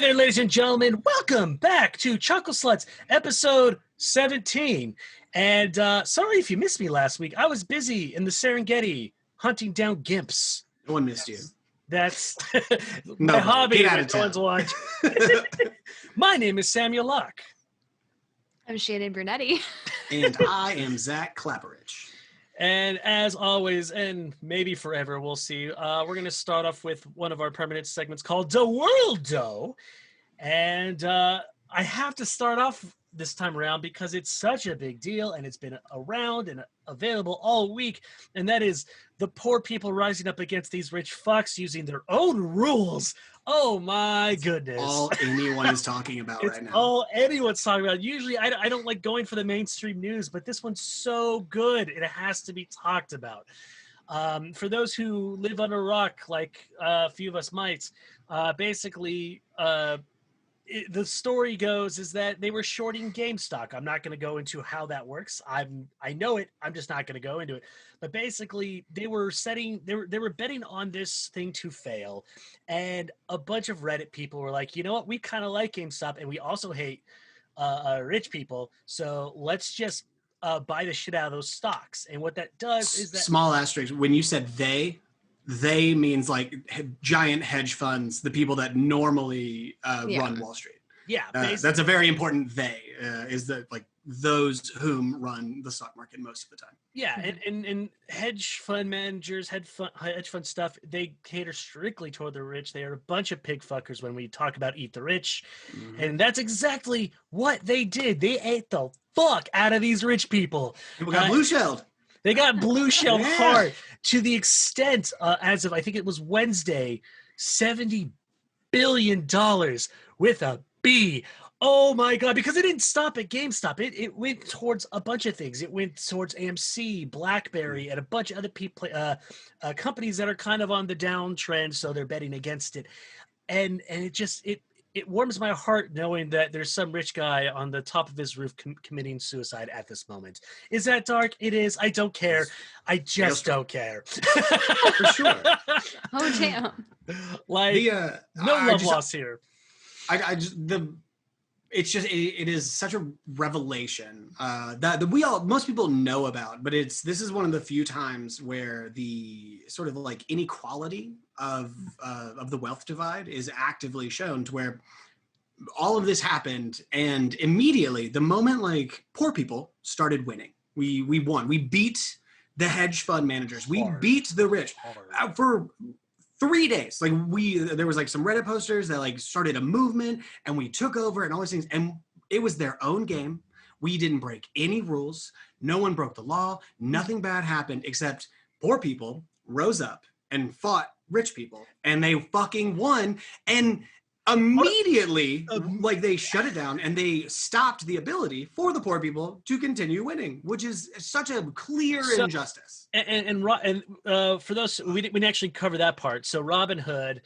there, ladies and gentlemen. Welcome back to Chuckle Sluts, episode 17. And sorry if you missed me last week. I was busy in the Serengeti hunting down gimps. No one missed you. That's my hobby. No one's watching. My name is Samuel Locke. I'm Shannon Brunetti. And I am Zach Clapperich. And as always, and maybe forever, we'll see, we're going to start off with one of our permanent segments called the World Doe. And I have to start off this time around because it's such a big deal and it's been around and available all week. And that is the poor people rising up against these rich fucks using their own rules. Oh my goodness. All anyone is talking about right now. All anyone's talking about. Usually I don't like going for the mainstream news, but this one's so good. It has to be talked about. For those who live under a rock, like a few of us might, basically, the story goes is that they were shorting GameStop. I'm not going to go into how that works. I know it. I'm just not going to go into it. But basically, they were betting on this thing to fail, and a bunch of Reddit people were like, you know what? We kind of like GameStop, and we also hate rich people. So let's just buy the shit out of those stocks. And what that does is that small asterisk. When you said they means like giant hedge funds, the people that normally run Wall Street. Yeah, that's a very important they, is that like those whom run the stock market most of the time. Yeah, and hedge fund managers, hedge fund stuff, they cater strictly toward the rich. They are a bunch of pig fuckers when we talk about eat the rich. Mm-hmm. And that's exactly what they did. They ate the fuck out of these rich people. People got blue-shelled. They got blue-shelled hard to the extent, as of, I think it was Wednesday, $70 billion with a B. Oh my God, because it didn't stop at GameStop. It went towards a bunch of things. It went towards AMC, BlackBerry, and a bunch of other people, companies that are kind of on the downtrend, so they're betting against it. And it warms my heart knowing that there's some rich guy on the top of his roof committing suicide at this moment. Is that dark? It is. I don't care. I just don't care. For sure. Oh, damn. Like, no love lost here. It is such a revelation that most people know about, but this is one of the few times where the sort of like inequality of the wealth divide is actively shown, to where all of this happened, and immediately the moment like poor people started winning, we won. We beat the hedge fund managers. We beat the rich for 3 days. Like there was like some Reddit posters that like started a movement, and we took over and all these things, and it was their own game. We didn't break any rules. No one broke the law. Nothing bad happened, except poor people rose up and fought rich people, and they fucking won. And immediately, like, they shut it down and they stopped the ability for the poor people to continue winning, which is such a clear injustice. And for those, we didn't actually cover that part. So Robinhood,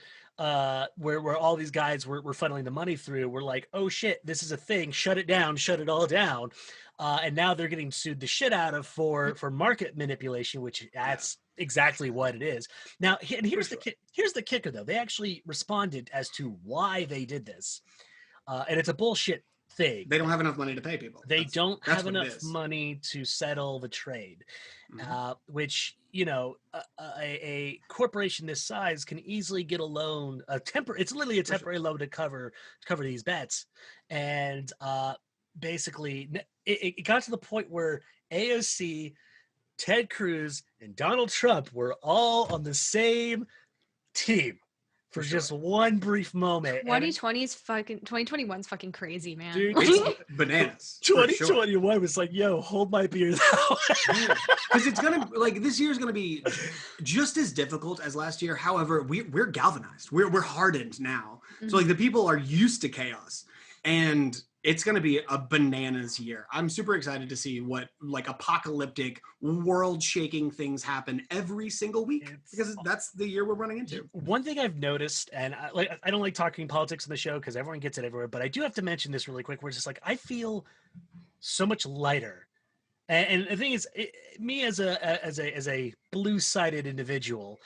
where all these guys were funneling the money through, were like, oh shit, this is a thing, shut it down, shut it all down. And now they're getting sued the shit out of for market manipulation, which that's exactly what it is. Now, and here's the kicker though. They actually responded as to why they did this. And it's a bullshit thing. They don't have enough money to pay people. They don't have enough money to settle the trade, which, you know, a corporation this size can easily get a loan, it's literally a temporary loan to cover these bets. And basically it got to the point where AOC, Ted Cruz, and Donald Trump were all on the same team for just one brief moment. 2021's fucking crazy, man. Dude, it's bananas. 2021 was like, yo, hold my beer though. Because it's gonna, like, this year's gonna be just as difficult as last year. However, we're galvanized. We're hardened now. Mm-hmm. So like the people are used to chaos, and it's going to be a bananas year. I'm super excited to see what like apocalyptic, world-shaking things happen every single week, because that's the year we're running into. One thing I've noticed, and I don't like talking politics on the show because everyone gets it everywhere, but I do have to mention this really quick, where it's just like, I feel so much lighter. And the thing is, me as a blue-sided individual,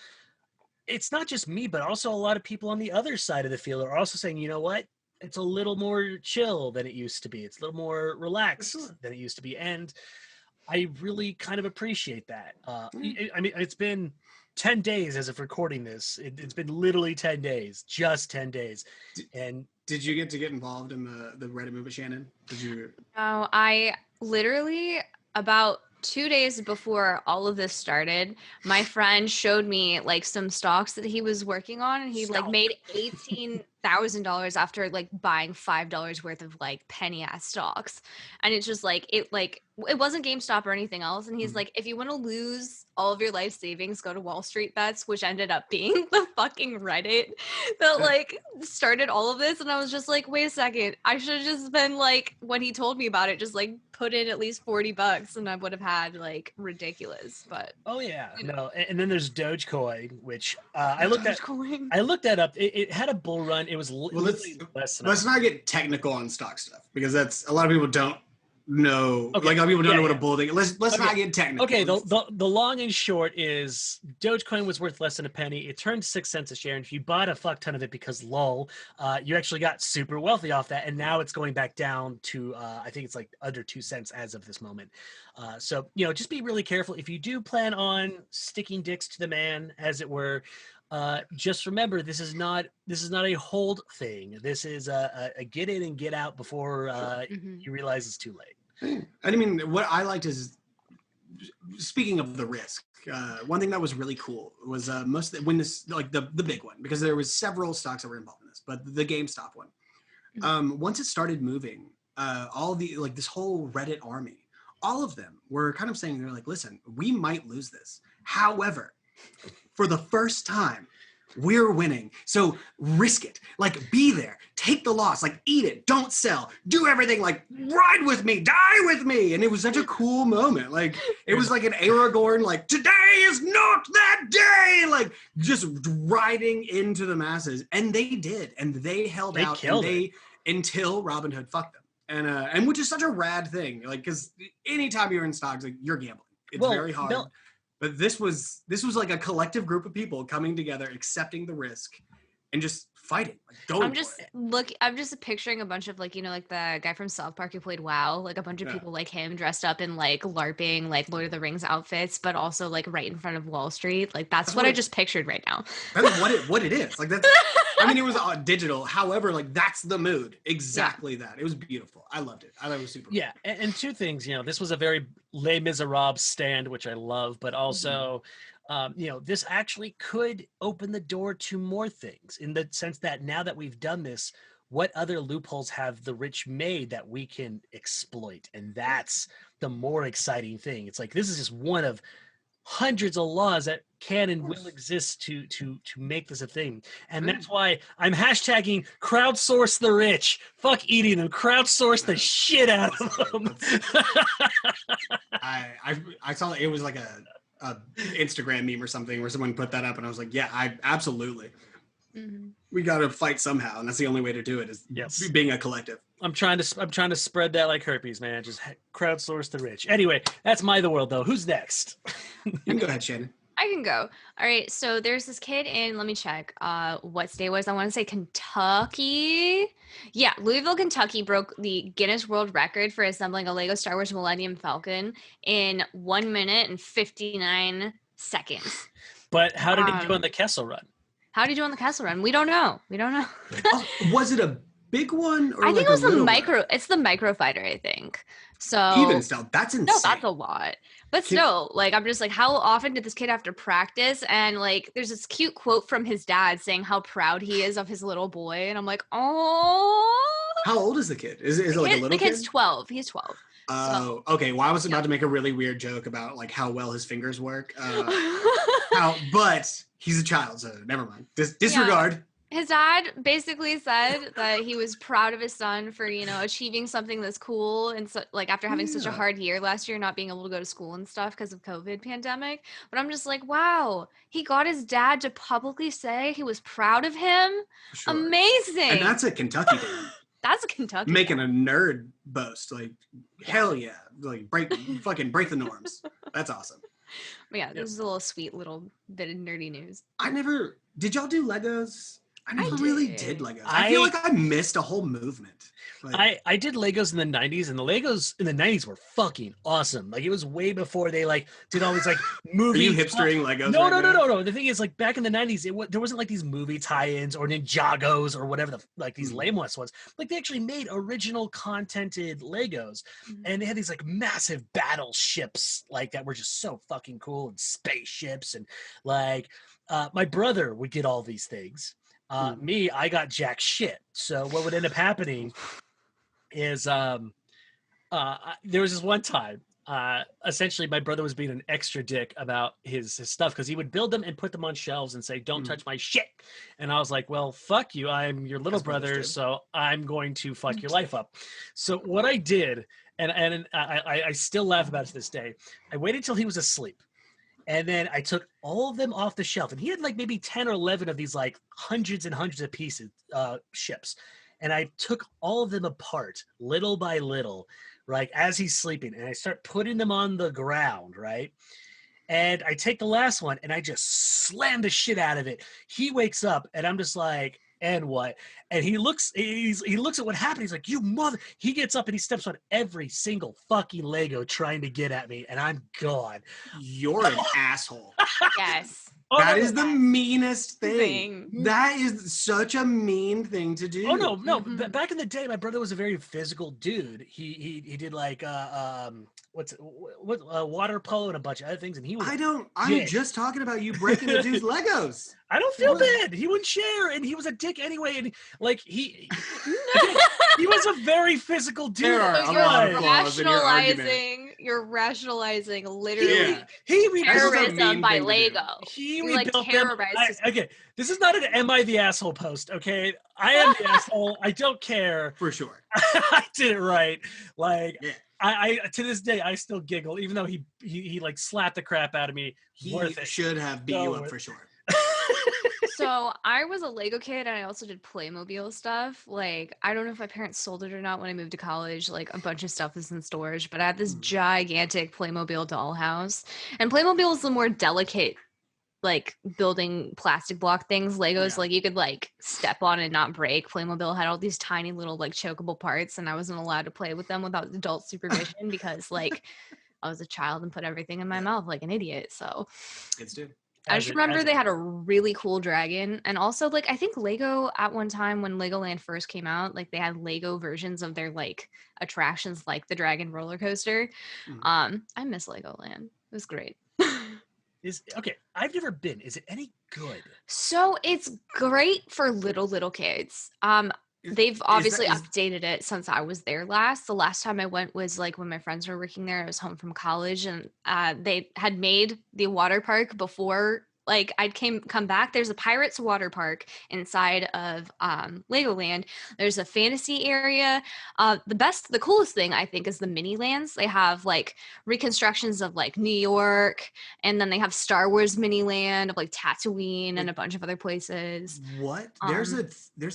it's not just me, but also a lot of people on the other side of the field are also saying, you know what? it's a little more chill than it used to be. It's a little more relaxed Sure. than it used to be. And I really kind of appreciate that. Yeah. I mean, it's been 10 days as of recording this. It's been literally 10 days, just 10 days. And Did you get involved in the Reddit movement, Shannon? Did you? No, I literally about 2 days before all of this started, my friend showed me like some stocks that he was working on, and he like Stonk. made $18,000 after like buying $5 worth of like penny ass stocks. And it's just like it wasn't GameStop or anything else. And he's like, if you want to lose all of your life savings, go to Wall Street Bets, which ended up being the fucking Reddit that like started all of this. And I was just like, wait a second, I should have just been like, when he told me about it, just like put in at least $40 and I would have had like ridiculous. But oh yeah, you know. no. And then there's Dogecoin, which I looked at. Dogecoin. I looked that up. It had a bull run. It was literally less than Let's not get technical on stock stuff, because that's a lot of people don't know. Okay. Like, a lot of people don't know what a Yeah. bull thing. Let's not get technical. Okay, the long and short is Dogecoin was worth less than a penny. It turned 6 cents a share, and if you bought a fuck ton of it because lol, you actually got super wealthy off that, and now it's going back down to I think it's like under 2 cents as of this moment. So just be really careful if you do plan on sticking dicks to the man, as it were. Just remember, this is not a hold thing. This is a get in and get out before you realize it's too late. I mean, what I liked is, speaking of the risk, one thing that was really cool was when this, like the big one, because there was several stocks that were involved in this, but the GameStop one, once it started moving, all the like this whole Reddit army, all of them were kind of saying, they're like, listen, we might lose this. However, for the first time, we're winning. So risk it. Like, be there. Take the loss. Like, eat it. Don't sell. Do everything. Like, ride with me. Die with me. And it was such a cool moment. Like, it was like an Aragorn, like, today is not that day. Like, just riding into the masses. And they did. And they held out. Until Robinhood fucked them. And which is such a rad thing. Like, because anytime you're in stocks, like, you're gambling. It's very hard. But this was like a collective group of people coming together, accepting the risk, and just fighting. Like, going I'm just picturing a bunch of like like the guy from South Park who played WoW, like a bunch of people like him dressed up in like LARPing, like Lord of the Rings outfits, but also like right in front of Wall Street. Like that's what I just pictured right now. That's what it is. Like, that's. I mean, it was digital. However, like, that's the mood. Exactly that. It was beautiful. I loved it. I thought it was super. Yeah, and two things. This was a very Les Miserables stand, which I love, but also, this actually could open the door to more things, in the sense that now that we've done this, what other loopholes have the rich made that we can exploit? And that's the more exciting thing. It's like, this is just one of hundreds of laws that can and will exist to make this a thing. And that's why I'm hashtagging crowdsource the rich. Fuck eating them. Crowdsource the shit out of them. I saw it was like a Instagram meme or something where someone put that up, and I was like, yeah, I absolutely. Mm-hmm. We got to fight somehow, and that's the only way to do it, is being a collective. I'm trying to spread that like herpes, man. Just crowdsource the rich. Anyway, that's the world, though. Who's next? You can go ahead, Shannon. I can go. All right. So there's this kid in, let me check what state was. I want to say Kentucky. Yeah. Louisville, Kentucky broke the Guinness World Record for assembling a Lego Star Wars Millennium Falcon in 1 minute and 59 seconds. But how did he do on the Kessel Run? How did he do on the Kessel Run? We don't know. Was it a big one? Or I think like it was the micro. It's the microfighter, I think. So even still, that's insane. No, that's a lot. But still, like, I'm just like, how often did this kid have to practice? And like, there's this cute quote from his dad saying how proud he is of his little boy, and I'm like, oh. How old is the kid? Is it like a little kid? The kid's 12. He's 12. Oh, okay. Well, I was about to make a really weird joke about like how well his fingers work. But he's a child, so never mind. Disregard. Yeah. His dad basically said that he was proud of his son for, achieving something that's cool. And so, like, after having such a hard year last year, not being able to go to school and stuff because of COVID pandemic. But I'm just like, wow, he got his dad to publicly say he was proud of him. Sure. Amazing. And that's a Kentucky thing. That's a Kentucky. Making a nerd boast. Like, hell yeah. Like, break the norms. That's awesome. But yeah, this is a little sweet little bit of nerdy news. Did y'all do Legos? I never really did Legos. I I feel like I missed a whole movement. Like, I did Legos in the 90s, and the Legos in the 90s were fucking awesome. Like, it was way before they like did all these like are movie you hipstering Legos? No, right no, now? no, no, no. The thing is, like, back in the 90s, there wasn't like these movie tie-ins or Ninjagos or whatever like these lame ones. Like, they actually made original contented Legos, and they had these like massive battleships like that were just so fucking cool, and spaceships, and like my brother would get all these things. Me, I got jack shit. So what would end up happening is there was this one time essentially my brother was being an extra dick about his stuff because he would build them and put them on shelves and say, don't touch my shit. And I was like, well, fuck you, I'm your little brother, so I'm going to fuck your life up. So what I did, and I still laugh about it to this day, I waited till he was asleep, and then I took all of them off the shelf, and he had like maybe 10 or 11 of these like hundreds and hundreds of pieces ships. And I took all of them apart little by little, right, as he's sleeping. And I start putting them on the ground, right? And I take the last one and I just slam the shit out of it. He wakes up and I'm just like, and what? And he looks at what happened. He's like, you mother. He gets up and he steps on every single fucking Lego trying to get at me. And I'm gone. You're an asshole. Yes. That is the meanest thing. That is such a mean thing to do. Oh no. Back in the day, my brother was a very physical dude. He did like water polo and a bunch of other things, and he was. I'm just talking about you breaking the dude's Legos. I don't feel bad. He wouldn't share, and he was a dick anyway. And like he was a very physical dude. There are a lot of flaws in your argument. You're rationalizing literally terrorism by Lego. He like terrorized. Okay, this is not an "Am I the asshole?" post. Okay, I am the asshole. I don't care. For sure. I did it right. Like. Yeah. I to this day I still giggle, even though he like slapped the crap out of me. He should have beat you up for sure. So I was a Lego kid, and I also did Playmobil stuff. Like, I don't know if my parents sold it or not when I moved to college. Like, a bunch of stuff was in storage, but I had this gigantic Playmobil dollhouse. And Playmobil is the more delicate, like, building plastic block things. Legos, like, you could, like, step on and not break. Playmobil had all these tiny little, like, chokeable parts, and I wasn't allowed to play with them without adult supervision because, like, I was a child and put everything in my mouth like an idiot. So Kids do. I just remember they had a really cool dragon. And also, like, I think Lego at one time when Legoland first came out, like, they had Lego versions of their, like, attractions, like the dragon roller coaster. I miss Legoland. It was great. Okay, I've never been. Is it any good? So it's great for little kids. They've obviously updated it since I was there last. The last time I went was like when my friends were working there. I was home from college, and they had made the water park before like I'd come back. There's a Pirates water park inside of Legoland. There's a fantasy area. The coolest thing I think is the mini lands. They have like reconstructions of like New York, and then they have Star Wars mini land of like Tatooine and a bunch of other places. What? There's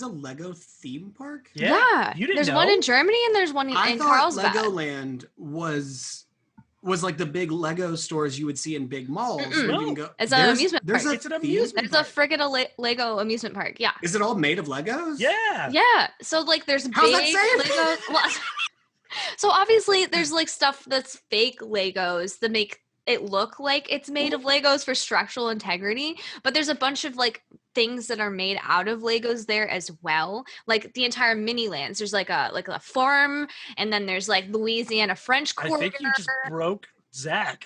a Lego theme park? Yeah. You didn't there's know? one in Germany and there's one in Carlsbad. Legoland was like the big Lego stores you would see in big malls. Where you can go. It's an amusement park. It's an amusement park. It's a friggin' Lego amusement park. Yeah. Is it all made of Legos? Yeah. Yeah. So like there's How's big that safe? Lego. So obviously there's like stuff that's fake Legos that make it look like it's made of Legos for structural integrity, but there's a bunch of like things that are made out of Legos there as well. Like the entire mini lands. There's like a farm, and then there's like Louisiana French Quarter. I think you just broke Zach.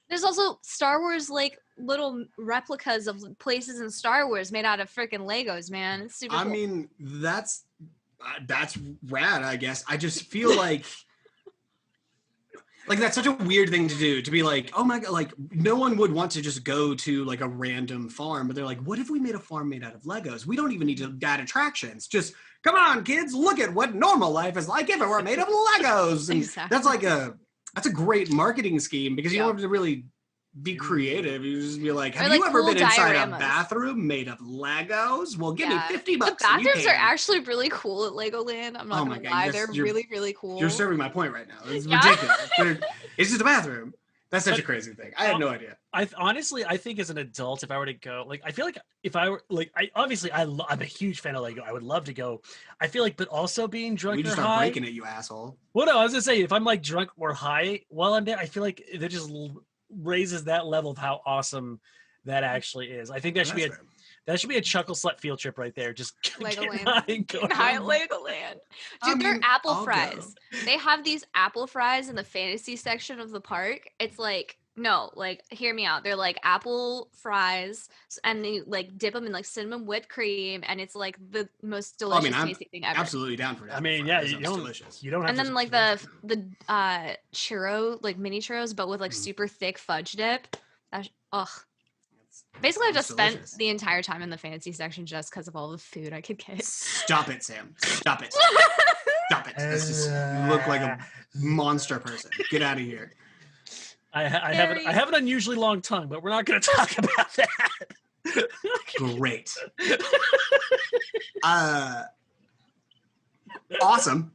There's also Star Wars like little replicas of places in Star Wars made out of freaking Legos, man. It's super cool. I mean, that's rad, I guess. I just feel like that's such a weird thing to do, to be like, oh my God, like no one would want to just go to like a random farm, but they're like, what if we made a farm made out of Legos? We don't even need to add attractions. Just come on, kids, look at what normal life is like if it were made of Legos. And Exactly. that's a great marketing scheme, because you don't have to really be creative. You just be like, have you ever cool been inside dioramas. a bathroom made of Legos? Well, give me $50. The bathrooms are actually really cool at Legoland. I'm not gonna lie, they're really, really cool. You're serving my point right now. It's ridiculous. It's just a bathroom. That's such a crazy thing. I had no idea. Honestly, I think as an adult, if I were to go, like, I feel like if I were like, I'm a huge fan of Lego. I would love to go. I feel like, but also being drunk We or just start high. breaking it, you asshole. Well, no, I was gonna say if I'm like drunk or high while I'm there, I feel like it just raises that level of how awesome that actually is. I think that should be a chuckle slut field trip right there. Just Legoland. High Legoland. Dude, they're apple fries. They have these apple fries in the fantasy section of the park. It's like, no, like, hear me out. They're like apple fries, and they like dip them in like cinnamon whipped cream, and it's like the most delicious tasting thing ever. Absolutely down for that. I mean, yeah, you don't have and then like the churro, like mini churros, but with like super thick fudge dip. Basically, I just spent the entire time in the fantasy section just because of all the food I could get. Stop it, Sam. Stop it. Stop it. This just look like a monster person. Get out of here. I have an unusually long tongue, but we're not going to talk about that. Great. Awesome.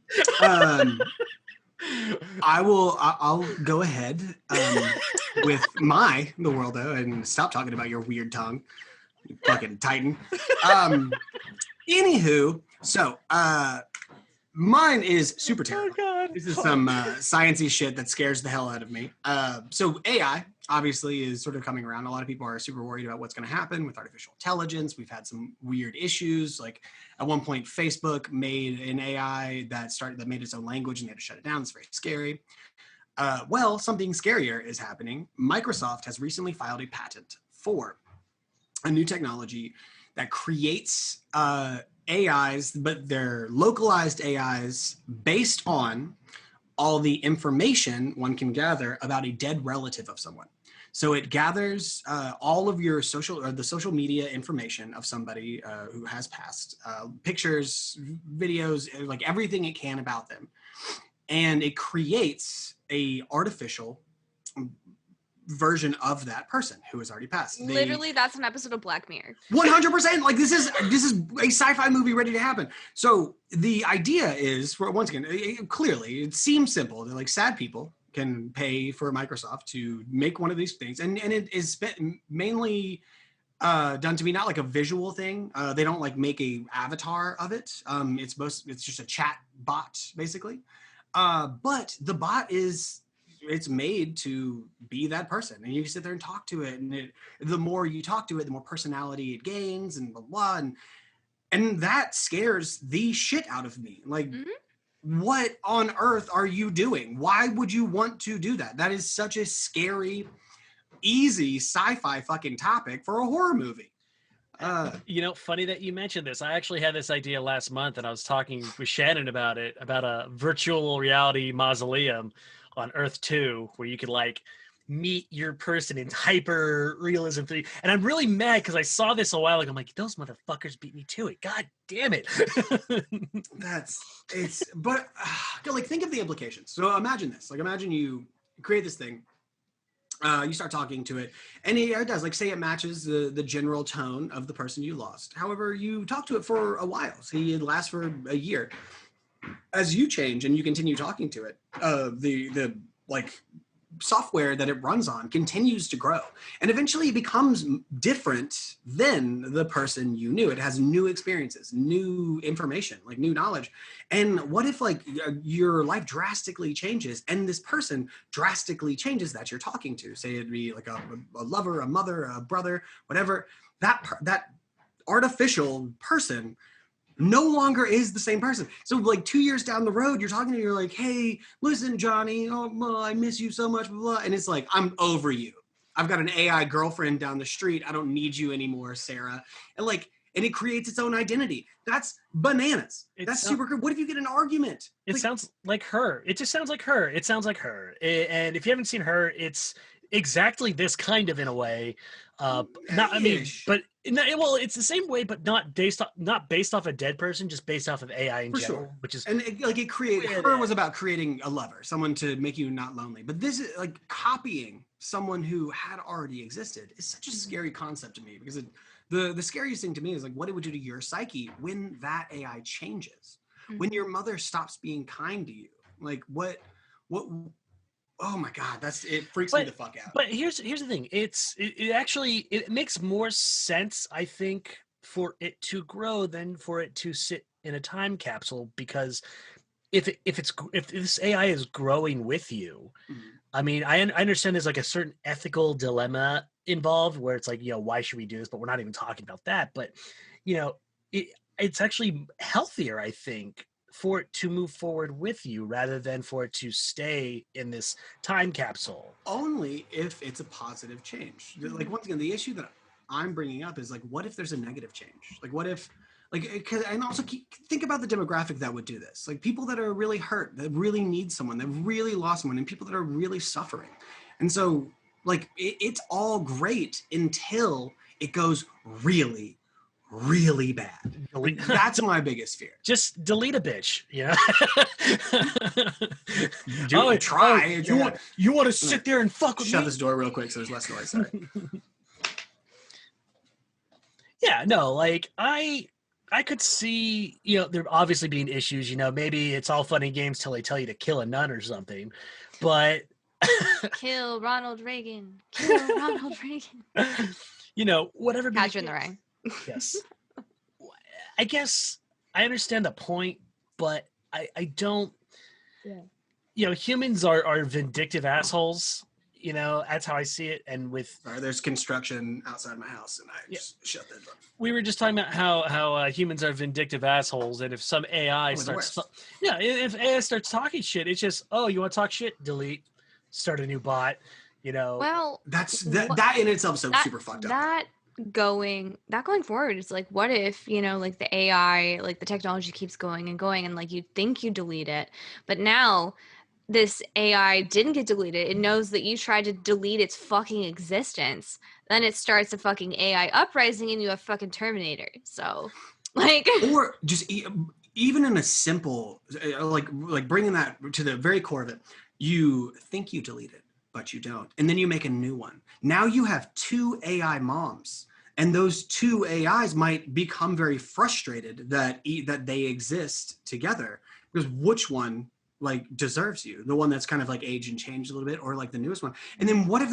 I'll go ahead with the World Doe and stop talking about your weird tongue, you fucking titan. Anywho, so mine is super terrible. Oh, God. This is some sciencey shit that scares the hell out of me. So AI obviously is sort of coming around. A lot of people are super worried about what's going to happen with artificial intelligence. We've had some weird issues. Like at one point, Facebook made an AI that made its own language and they had to shut it down. It's very scary. Well, something scarier is happening. Microsoft has recently filed a patent for a new technology that creates AIs, but they're localized AIs based on all the information one can gather about a dead relative of someone. So it gathers all of your the social media information of somebody who has passed, pictures, videos, like everything it can about them. And it creates a artificial version of that person who has already passed. Literally, that's an episode of Black Mirror. 100%. Like this is a sci-fi movie ready to happen. So the idea is, once again, clearly it seems simple. They're like sad people can pay for Microsoft to make one of these things, and it is mainly done to be not like a visual thing. They don't like make a avatar of it. It's just a chat bot basically. But the bot it's made to be that person, and you can sit there and talk to it, and the more you talk to it, the more personality it gains, and blah blah, and that scares the shit out of me. Like, what on earth are you doing? Why would you want to do that? That is such a scary, easy sci-fi fucking topic for a horror movie. Funny that you mentioned this. I actually had this idea last month, and I was talking with Shannon about it, about a virtual reality mausoleum on Earth 2, where you could like meet your person in hyper realism 3. And I'm really mad because I saw this a while ago. I'm like, those motherfuckers beat me to it. God damn it. But like, think of the implications. So imagine this. Like, imagine you create this thing. You start talking to it, and it does, like, say it matches the general tone of the person you lost. However, you talk to it for a while. So it lasts for a year. As you change and you continue talking to it, the like software that it runs on continues to grow, and eventually it becomes different than the person you knew. It has new experiences, new information, like new knowledge. And what if like your life drastically changes, and this person drastically changes that you're talking to? Say it'd be like a lover, a mother, a brother, whatever. That artificial person no longer is the same person. So like 2 years down the road, you're talking to you're like, hey, listen, Johnny, I miss you so much, blah, blah. And it's like, I'm over you. I've got an AI girlfriend down the street. I don't need you anymore, Sarah. And it creates its own identity. That's bananas. That's super cool. What if you get an argument? It sounds like her. It just sounds like her. It sounds like her. And if you haven't seen her, it's exactly this kind of in a way. It's the same way, but not based off a dead person, just based off of AI in general. Sure. Which is her was about creating a lover, someone to make you not lonely. But this is like copying someone who had already existed. Is such a scary concept to me, because the scariest thing to me is like what it would do to your psyche when that AI changes, when your mother stops being kind to you. Like what oh my God, it freaks me But the fuck out. but here's the thing. It actually it makes more sense, I think, for it to grow than for it to sit in a time capsule, because if this AI is growing with you, Mhm. I mean, I understand there's like a certain ethical dilemma involved where it's like, why should we do this? But we're not even talking about that. But it, it's actually healthier, I think, for it to move forward with you rather than for it to stay in this time capsule. Only if it's a positive change. Like, once again, the issue that I'm bringing up is like, what if there's a negative change? Like, what if, and also think about the demographic that would do this. Like, people that are really hurt, that really need someone, that really lost someone, and people that are really suffering. And so, like, it's all great until it goes really, really bad. Like, that's my biggest fear. Just delete a bitch, Try. You want to sit there and fuck with Shut me? this door real quick so there's less noise. Sorry. Yeah, no, like I could see, there obviously being issues, maybe it's all fun and games till they tell you to kill a nun or something, but Kill Ronald Reagan. Kill Ronald Reagan. Whatever. Catcher in the Rye. Yes. I guess I understand the point, but I don't. Yeah. Humans are vindictive assholes. That's how I see it. And with there's construction outside my house, and I just shut that door. We were just talking about how humans are vindictive assholes, and if some AI if AI starts talking shit, it's just, oh, you want to talk shit? Delete, start a new bot. Well, that in itself is super fucked up. That going forward, it's like, what if like the AI, like the technology keeps going and going, and like you think you delete it, but now this AI didn't get deleted. It knows that you tried to delete its fucking existence. Then it starts a fucking AI uprising and you have fucking Terminator. So, like... Or just even in a simple, like bringing that to the very core of it, you think you delete it, but you don't. And then you make a new one. Now you have two AI moms. And those two AIs might become very frustrated that they exist together. Because which one deserves you? The one that's kind of like aged and changed a little bit, or like the newest one? And then what if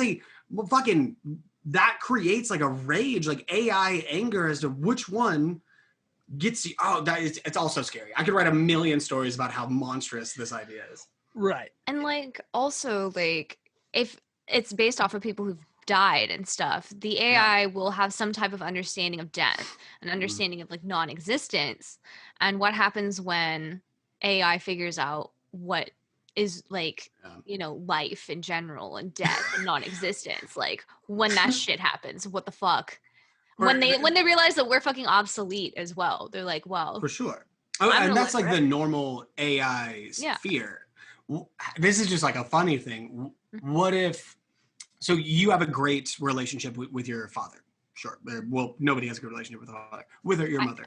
that creates like a rage, like AI anger as to which one gets you? Oh, it's all so scary. I could write a million stories about how monstrous this idea is. Right. And like, also, like, if it's based off of people who've died and stuff, the AI will have some type of understanding of death, an understanding of like non-existence. And what happens when AI figures out what is like life in general and death and non-existence, like when that shit happens, what the fuck? When they realize that we're fucking obsolete as well, they're like, well, for sure. And that's like the normal AI's fear. This is just like a funny thing. What if, so you have a great relationship with your father? Sure. Well, nobody has a good relationship with your mother.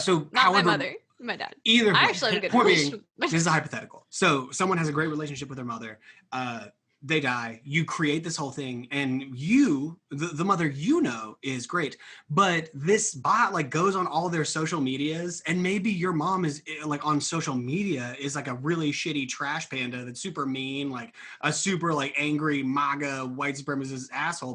So not however, my mother, my dad. Either I actually have a good relationship. This is a hypothetical. So someone has a great relationship with their mother. They die. You create this whole thing, and the mother is great. But this bot goes on all their social medias, and maybe your mom is on social media is a really shitty trash panda that's super mean, like a super angry MAGA white supremacist asshole.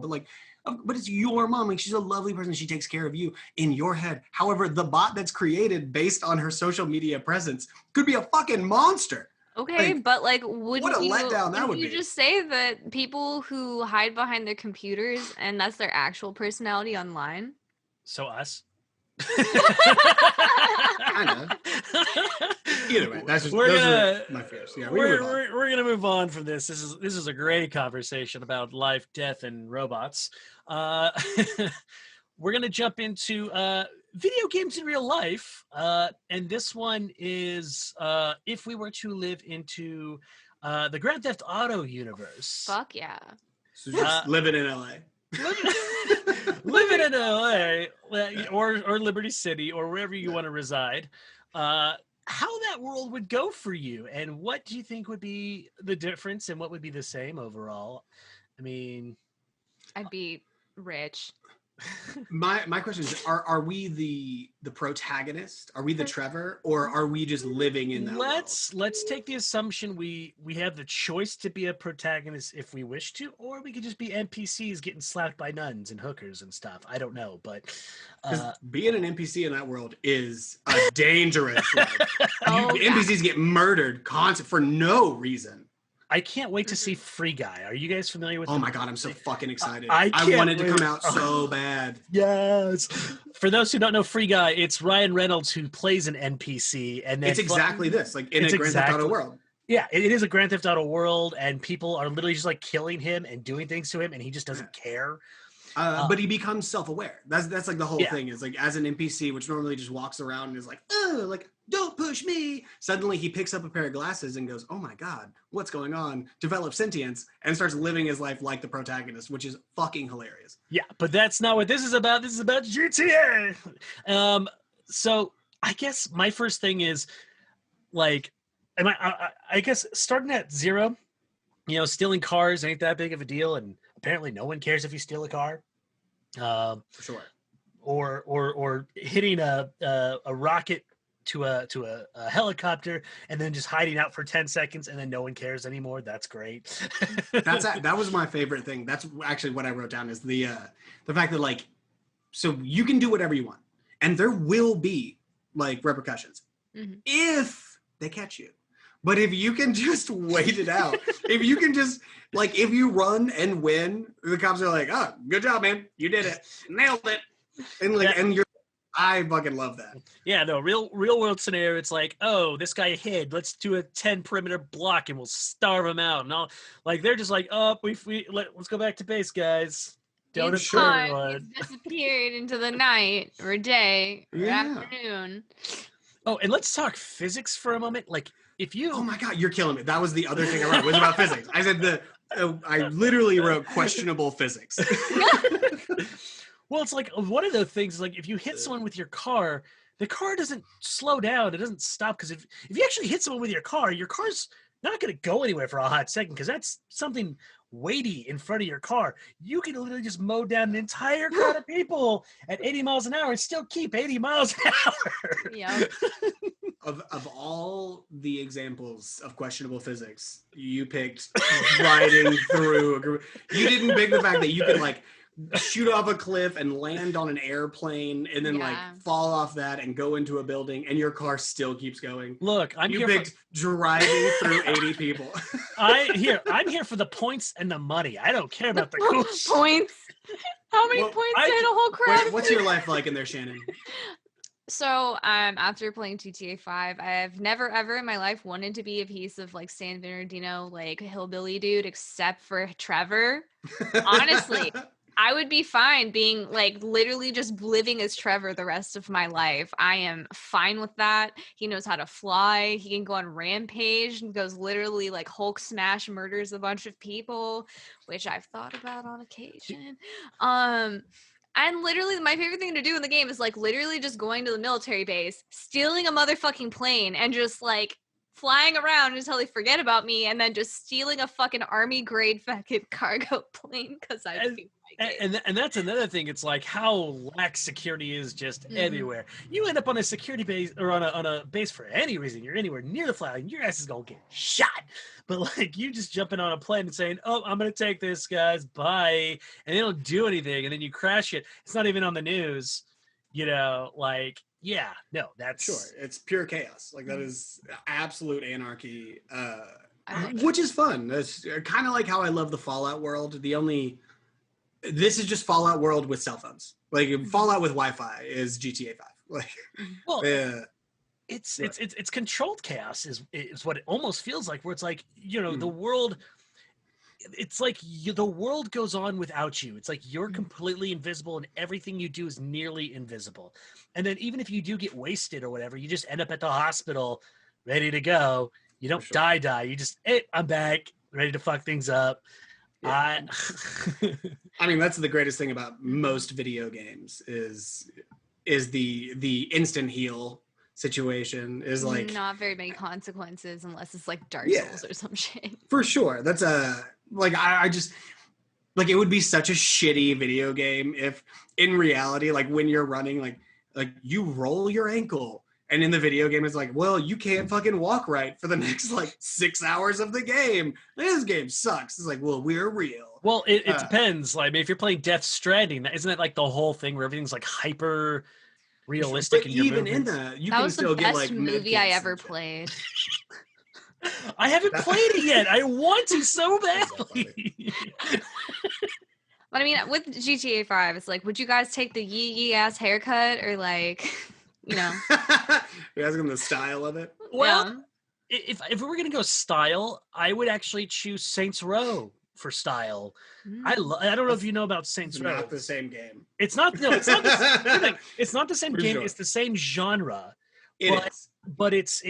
But it's your mom. She's a lovely person. She takes care of you in your head. However, the bot that's created based on her social media presence could be a fucking monster. Okay, but wouldn't you be. Just say that people who hide behind their computers and that's their actual personality online? So us? Kind of. Either way, those are my fears. Yeah, we're gonna move on from this. This is a great conversation about life, death, and robots. We're gonna jump into video games in real life, and this one is if we were to live into the Grand Theft Auto universe. Fuck yeah! So just living in LA. Living in LA or Liberty City or wherever you want to reside, how that world would go for you, and what do you think would be the difference and what would be the same overall? I mean, I'd be rich. My question is, are we the protagonist? Are we the Trevor, or are we just living in that world? Let's take the assumption we have the choice to be a protagonist if we wish to, or we could just be NPCs getting slapped by nuns and hookers and stuff. I don't know, but being an NPC in that world is a dangerous life. Yeah. NPCs get murdered constant for no reason. I can't wait to see Free Guy. Are you guys familiar with? Oh my god, I'm so fucking excited! I wanted to come out so bad. Yes. For those who don't know Free Guy, it's Ryan Reynolds who plays an NPC, and then it's exactly this, like in a Grand Theft Auto world. Yeah, it is a Grand Theft Auto world, and people are literally just like killing him and doing things to him, and he just doesn't care. But he becomes self-aware. That's like the whole thing is like, as an NPC, which normally just walks around and is like, oh, like, don't push me. Suddenly he picks up a pair of glasses and goes, oh my God, what's going on? Develops sentience and starts living his life like the protagonist, which is fucking hilarious. Yeah, but that's not what this is about. This is about GTA. So I guess my first thing is like, I guess starting at zero, stealing cars ain't that big of a deal, and apparently no one cares if you steal a car. For sure. Or hitting a rocket to a helicopter and then just hiding out for 10 seconds and then no one cares anymore. That's great. That was my favorite thing. That's actually what I wrote down, is the fact that, like, so you can do whatever you want and there will be like repercussions if they catch you. But if you can just wait it out, if you can just, like, if you run and win, the cops are like, oh, good job, man. You did it. Nailed it. And like, and I fucking love that. Yeah, no, real world scenario. It's like, oh, this guy hid. Let's do a 10 perimeter block and we'll starve him out. And all, like, they're just like, oh, let's go back to base, guys. Don't He's disappeared into the night or day or afternoon. Oh, and let's talk physics for a moment. Like, if you... Oh my God, you're killing me. That was the other thing I wrote, was about physics. I said I literally wrote questionable physics. Well, it's like one of the things, like if you hit someone with your car, the car doesn't slow down. It doesn't stop, because if you actually hit someone with your car's not going to go anywhere for a hot second, because that's something weighty in front of your car. You can literally just mow down an entire crowd of people at 80 miles an hour and still keep 80 miles an hour. Yeah. Of all the examples of questionable physics, you picked riding through a group. You didn't pick the fact that you could, like, shoot off a cliff and land on an airplane and then like fall off that and go into a building and your car still keeps going. Look, you picked driving through 80 people. I'm here for the points and the money. I don't care about the points. How many points did a whole crowd? What's your life like in there, Shannon? So, after playing GTA 5, I've never ever in my life wanted to be a piece of like San Bernardino, like hillbilly dude, except for Trevor. Honestly. I would be fine being like literally just living as Trevor the rest of my life. I am fine with that. He knows how to fly. He can go on rampage and goes literally like Hulk smash, murders a bunch of people, which I've thought about on occasion. And literally my favorite thing to do in the game is like literally just going to the military base, stealing a motherfucking plane and just like flying around until they forget about me, and then just stealing a fucking army grade fucking cargo plane because I do. And that's another thing. It's like how lax security is just everywhere. You end up on a security base or on a base for any reason. You're anywhere near the flag, your ass is gonna get shot. But like you just jumping on a plane and saying, "Oh, I'm gonna take this, guys. Bye," and they don't do anything, and then you crash it. It's not even on the news. Like. Yeah, no, that's... Sure, it's pure chaos. Like, that is absolute anarchy, which is fun. That's kind of like how I love the Fallout world. This is just Fallout world with cell phones. Like, Fallout with Wi-Fi is GTA 5. Like, well, it's controlled chaos is what it almost feels like, where it's like, the world... It's like the world goes on without you. It's like you're completely invisible and everything you do is nearly invisible. And then even if you do get wasted or whatever, you just end up at the hospital ready to go. You don't die. You just, hey, I'm back, ready to fuck things up. Yeah. I mean, that's the greatest thing about most video games is the instant heal situation is like not very many consequences unless it's like Dark Souls or some shit. For sure. That's like I just like, it would be such a shitty video game if in reality, like when you're running, like you roll your ankle. And in the video game, it's like, well, you can't fucking walk right for the next like 6 hours of the game. This game sucks. It's like, well, we're real. Well, it depends. Like, I mean, if you're playing Death Stranding, isn't that like the whole thing where everything's like hyper realistic? But in your even movements? in that, you That can was still the get best like movie I medkits ever and shit. played. I haven't played it yet. I want to so That's so badly. But I mean, with GTA 5, it's like, would you guys take the yee ass haircut or like, you know? You're asking the style of it. Well, if we were gonna go style, I would actually choose Saints Row for style. I don't know if you know about Saints It's Row. not the same game. It's not. No, it's not. It's not the same For game. sure. It's the same genre. It is. But it's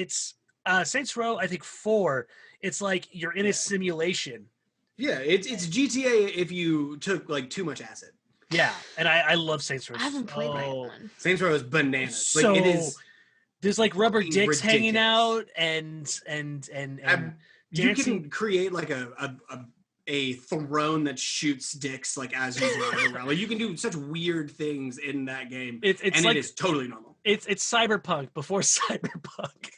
Saints Row. I think 4. It's like you're in a simulation. Yeah, it's GTA if you took like too much acid. Yeah, and I love Saints Row. I haven't played that one. Saints Row is bananas. So Like it is. there's like rubber fucking dicks hanging ridiculous. out and You dancing. can create like a throne that shoots dicks like as you ride around. Like you can do such weird things in that game, It's and like it is totally normal. it's cyberpunk before cyberpunk.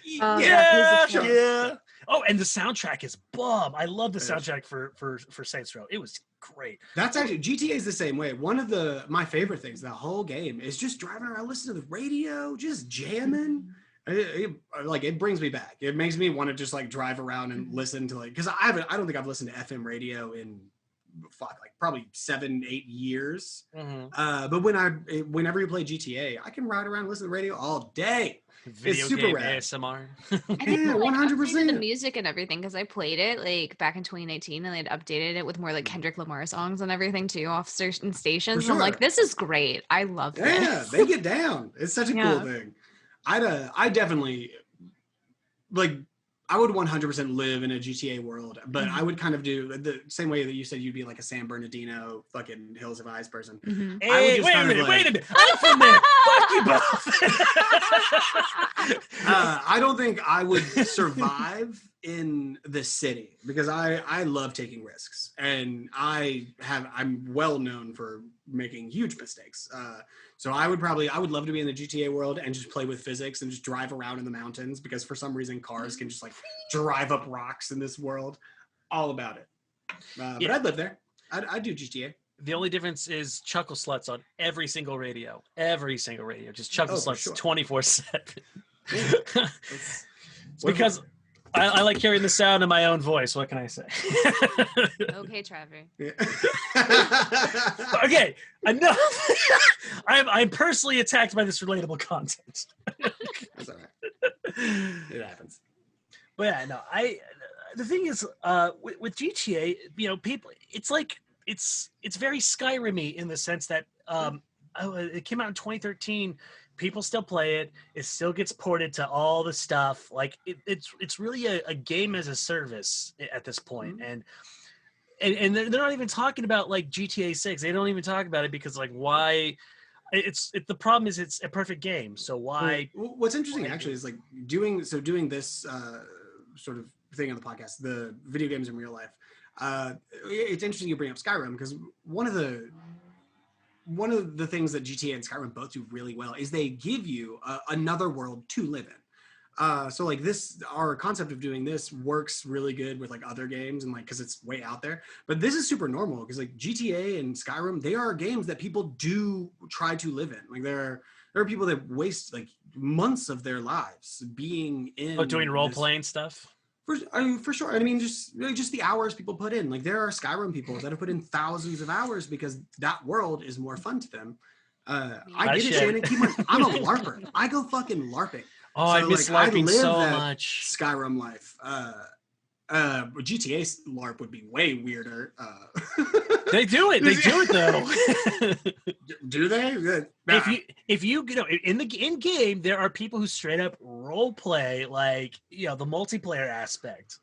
Yeah, sure. Yeah. Oh, and the soundtrack is bomb. I love the soundtrack for Saints Row. It was great. That's actually GTA is the same way. One of my favorite things that whole game is just driving around, listening to the radio, just jamming. It brings me back. It makes me want to just like drive around and listen to like, because I don't think I've listened to FM radio in probably 7-8 years. Mm-hmm. But whenever you play GTA, I can ride around and listen to the radio all day. Video super game rad. ASMR. I think Yeah, they, like, 100%. updated the music and everything because I played it like back in 2019 and they'd updated it with more like Kendrick Lamar songs and everything too off certain stations. For And I'm like, sure. this is great. I love this. Yeah, they get down. It's such a Yeah. cool thing. I definitely like. I would 100% live in a GTA world, but I would kind of do the same way that you said you'd be like a San Bernardino, fucking Hills of Eyes person. Mhm. I would Hey, just wait a kind of minute, like- wait a minute. I'm from there. Fuck you both. I don't think I would survive in the city because I love taking risks, and I'm well known for making huge mistakes. So I would love to be in the GTA world and just play with physics and just drive around in the mountains because for some reason cars can just like drive up rocks in this world. All about it. But I'd live there. I'd do GTA. The only difference is chuckle sluts on every single radio. Every single radio. Just chuckle for sluts sure. 24/7. It's Because I like hearing the sound of my own voice. What can I say? Okay, Trevor. Yeah. Okay, enough. I'm personally attacked by this relatable content. That's all right. It happens. But yeah, no, the thing is, with GTA, you know, people, it's like it's very Skyrim-y in the sense that it came out in 2013. People still play it. It still gets ported to all the stuff. Like it's really a game as a service at this point. And they're not even talking about like GTA 6. They don't even talk about it because like why? The problem is it's a perfect game. So why? Well, what's interesting actually is like doing this sort of thing on the podcast, the video games in real life. It's interesting you bring up Skyrim because one of the things that GTA and Skyrim both do really well is they give you another world to live in. So like our concept of doing this works really good with like other games and like because it's way out there. But this is super normal because like GTA and Skyrim, they are games that people do try to live in. Like there are people that waste like months of their lives being in Doing role playing stuff. For sure. I mean, just the hours people put in. Like there are Skyrim people that have put in thousands of hours because that world is more fun to them. I get it, Shannon. I'm a LARPer. I go fucking LARPing. Oh, I miss LARPing so much. Skyrim life. GTA LARP would be way weirder. They do it. They do it though. Do they? Nah. If you know in game there are people who straight up role play like the multiplayer aspect.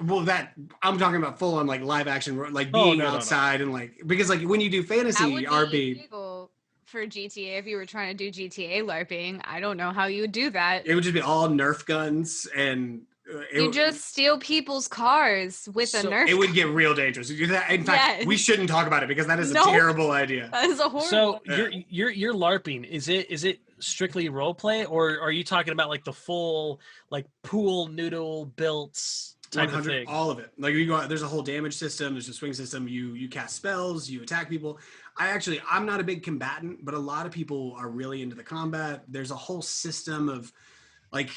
Well, that I'm talking about full on like live action, like being outside and like because like when you do fantasy That would be RP. illegal for GTA if you were trying to do GTA LARPing. I don't know how you would do that. It would just be all Nerf guns and You just steal people's cars with a Nerf. It would get real dangerous. In fact, we shouldn't talk about it because that is a terrible idea. That is a horrible. So you're LARPing. Is it strictly role play, or are you talking about like the full like pool noodle built type of thing? All of it. Like you go, there's a whole damage system. There's a swing system. You cast spells. You attack people. I'm not a big combatant, but a lot of people are really into the combat. There's a whole system of like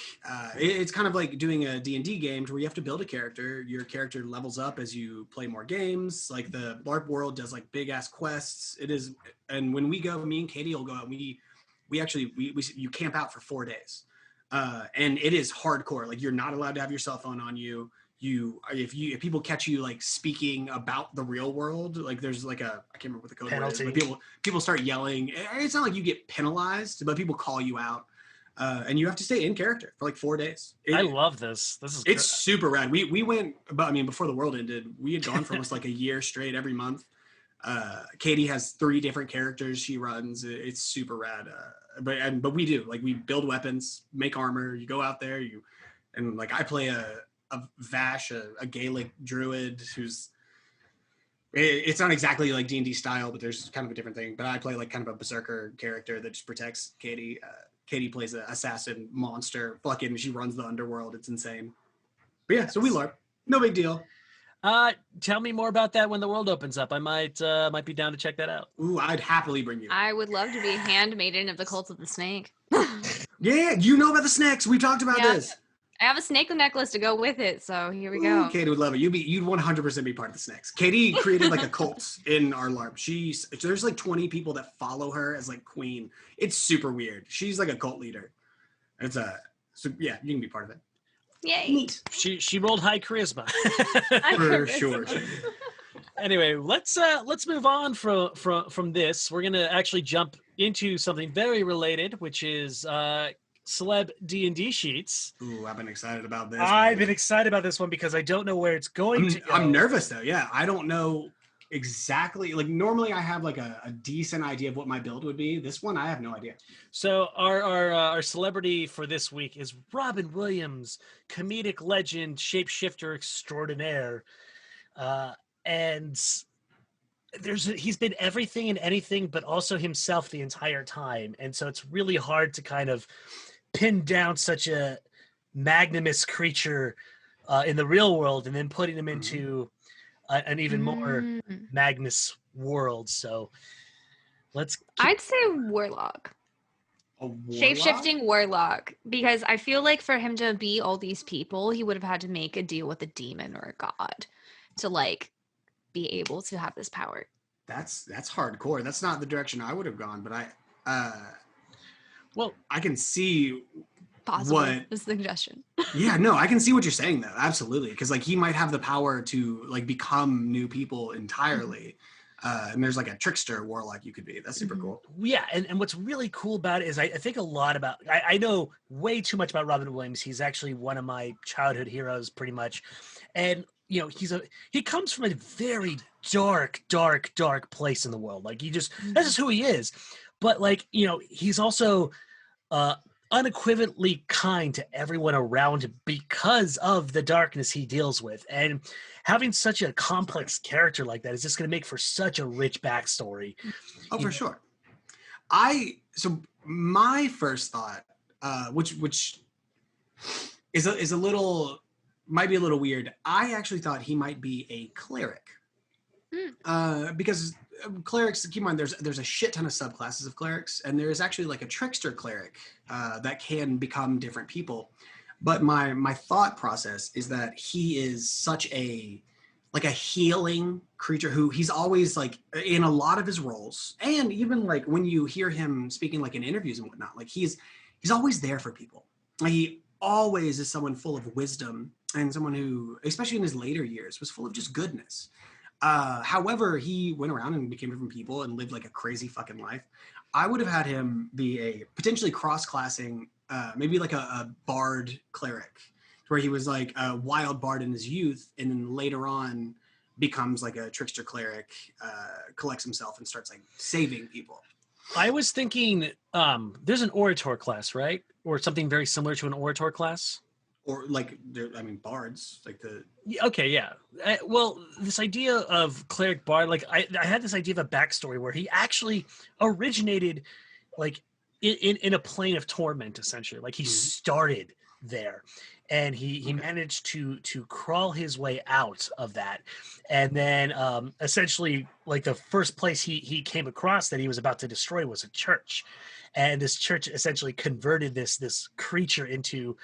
it's kind of like doing a D&D game where you have to build a character. Your character levels up as you play more games. Like the LARP world does like big ass quests. It is, and when we go, me and Katie will go out. You camp out for 4 days, and it is hardcore. Like you're not allowed to have your cell phone on you. If people catch you like speaking about the real world, like there's like I can't remember what the code word is, but people start yelling. It's not like you get penalized, but people call you out. And you have to stay in character for like 4 days. I love this. It's super rad. We went, before the world ended, we had gone for almost like a year straight every month. Katie has 3 different characters she runs. It's super rad. But we do, like, we build weapons, make armor. You go out there, and like I play a Vash, a Gaelic druid who's. It's not exactly like D&D style, but there's kind of a different thing. But I play like kind of a berserker character that just protects Katie. Katie plays an assassin monster. Fucking, she runs the underworld. It's insane. But yeah, so we LARP. No big deal. Tell me more about that when the world opens up. I might be down to check that out. Ooh, I'd happily bring you. I would love to be handmaiden of the Cult of the Snake. Yeah, you know about the snakes. We talked about this. I have a snake necklace to go with it, so here we go. Katie would love it. You'd 100% be part of the snakes. Katie created like a cult in our LARP. There's like 20 people that follow her as like queen. It's super weird. She's like a cult leader. So yeah, you can be part of it. Yay! Neat. She rolled high charisma. For sure. Anyway, let's move on from this. We're gonna actually jump into something very related, which is celeb D&D sheets. Ooh, I've been excited about this. I've been excited about this one because I don't know where it's going to go. I'm nervous though. Yeah, I don't know exactly. Like normally I have like a decent idea of what my build would be. This one I have no idea. So our celebrity for this week is Robin Williams, comedic legend, shapeshifter extraordinaire, and he's been everything and anything, but also himself the entire time, and so it's really hard to kind of pin down such a magnanimous creature in the real world and then putting him into an even more Magnus world. So I'd say warlock. A warlock? Shape-shifting warlock, because I feel like for him to be all these people, he would have had to make a deal with a demon or a god to like be able to have this power. That's hardcore. That's not the direction I would have gone, but I can see possibly the suggestion. Yeah, no, I can see what you're saying though. Absolutely. Because like he might have the power to like become new people entirely. And there's like a trickster warlock you could be. That's super cool. Yeah, and what's really cool about it is I think a lot about I know way too much about Robin Williams. He's actually one of my childhood heroes pretty much. And you know, he comes from a very dark place in the world. Like that's just who he is. But like, you know, he's also unequivocally kind to everyone around him because of the darkness he deals with. And having such a complex character like that is just going to make for such a rich backstory. Oh, for sure. So my first thought, which is a little, might be a little weird. I actually thought he might be a cleric. Because clerics, keep in mind, there's a shit ton of subclasses of clerics, and there is actually like a trickster cleric that can become different people. But my thought process is that he is such a healing creature who he's always like in a lot of his roles, and even like when you hear him speaking like in interviews and whatnot, like he's always there for people. He always is someone full of wisdom and someone who, especially in his later years, was full of just goodness. However, he went around and became different people and lived like a crazy fucking life. I would have had him be a potentially cross-classing, maybe like a bard cleric, where he was like a wild bard in his youth, and then later on becomes like a trickster cleric, collects himself and starts like saving people. I was thinking, there's an orator class, right? Or something very similar to an orator class. Or like, bards, like the. Yeah, okay, yeah. Well, this idea of cleric bard, like I had this idea of a backstory where he actually originated, like in a plane of torment, essentially. Like he started there, and he managed to crawl his way out of that, and then essentially, like the first place he came across that he was about to destroy was a church. And this church essentially converted this creature into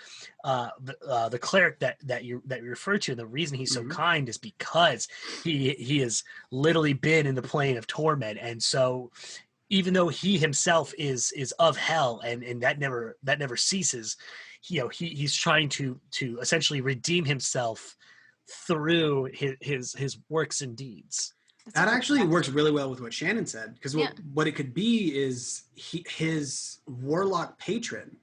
the cleric that you refer to. And the reason he's so kind is because he has literally been in the plane of torment, and so even though he himself is of hell and that never ceases, he's trying to essentially redeem himself through his works and deeds. That actually works really well with what Shannon said, because what it could be is his warlock patron